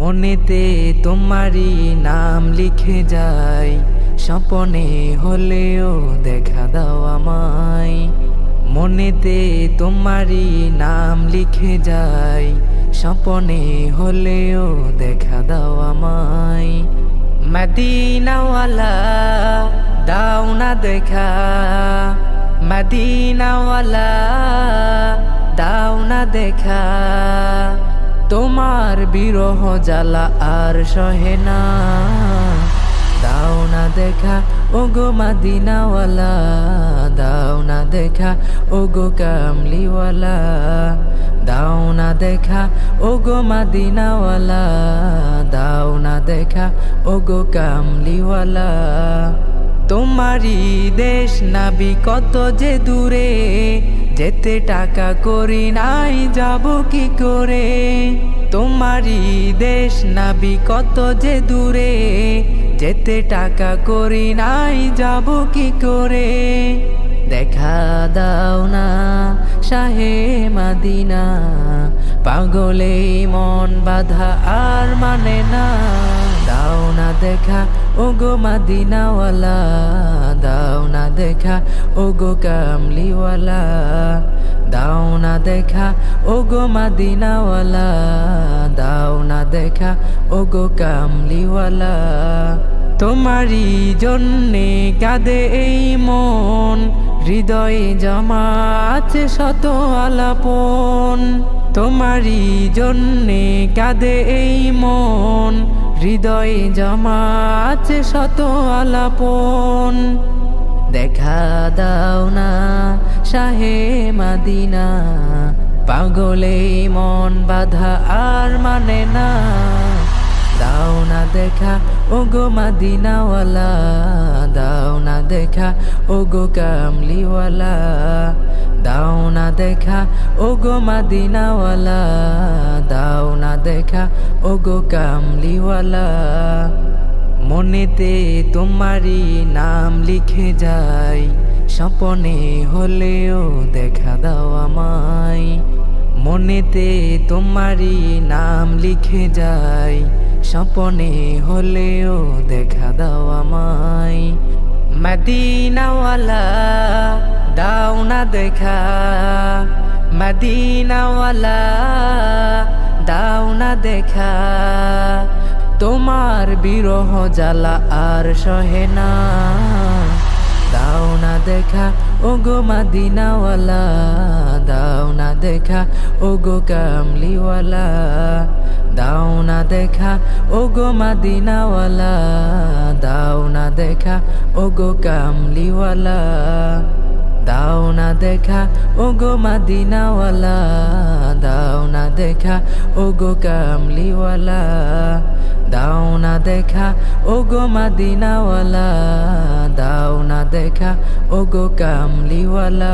মনেতে তোমারই নাম লিখে যাই, স্বপনে হলেও দেখা দাও আমায়। মনেতে তোমারই নাম লিখে যাই, স্বপনে হলেও দেখা দাও আমায়। মদিনাওয়ালা দাও না দেখা, মদিনাওয়ালা দাও না দেখা। তোমার বিরহ জ্বালা আর সহে না, দাও না দেখা ওগো মদিনাওয়ালা, দাও না দেখা ওগো কামলিওয়ালা, দাও না দেখা ওগো মদিনাওয়ালা, দাও না দেখা ওগো কামলিওয়ালা। তোমারই দেশ নাবি কত যে দূরে, যেতে টাকা করি নাই যাব কি করে। তোমারই দেশ নাবি কত যে দূরে, যেতে টাকা করি নাই যাব কি করে। দেখা দাও না শাহে মদিনা, পাগলে মন বাঁধা আর মানে না। দাও না দেখা ওগো মদিনাওয়ালা, দাও না দেখা ওগো কামলিওয়ালা, দাও না দেখা ওগো মদিনাওয়ালা, দাও না দেখা ওগো কামলিওয়ালা। তোমারই জন্যে কাঁদে এই মন, হৃদয়ে জমা আছে শত আলাপন। তোমারই জন্যে কাঁদে এই মন, হৃদয়ে জমা আছে শত আলাপন। দেখা দাও না শাহে মদিনা, পাগলে মন বাঁধা আর মানে না। দাও না দেখা ওগো মদিনাওয়ালা, দাও না দেখা ওগো কামলিওয়ালা, দাও না দেখা ওগো মদিনাওয়ালা, দাও না দেখা ওগো কামলিওয়ালা। মনেতে তোমারই নাম লিখে যাই, স্বপনে হলেও দেখা দাও আমায়। মনেতে তোমারই নাম লিখে যাই, স্বপনে হলেও দেখা দাও আমায়। মদিনাওয়ালা দাও না দেখা, মদিনাওয়ালা দাও না দেখা। তোমার বিরহ জ্বালা আর সহে না, দাও না দেখা ওগো মদিনাওয়ালা, দাও না দেখা ওগো কামলিওয়ালা, দাও না দেখা ওগো মদিনাওয়ালা, দাও না দেখা ওগো কামলিওয়ালা, দাও না দেখা ওগো মদিনাওয়ালা, দাও না দেখা ওগো কামলিওয়ালা, দাও না দেখা ওগো মদিনাওয়ালা, দাও না দেখা ওগো কামলিওয়ালা।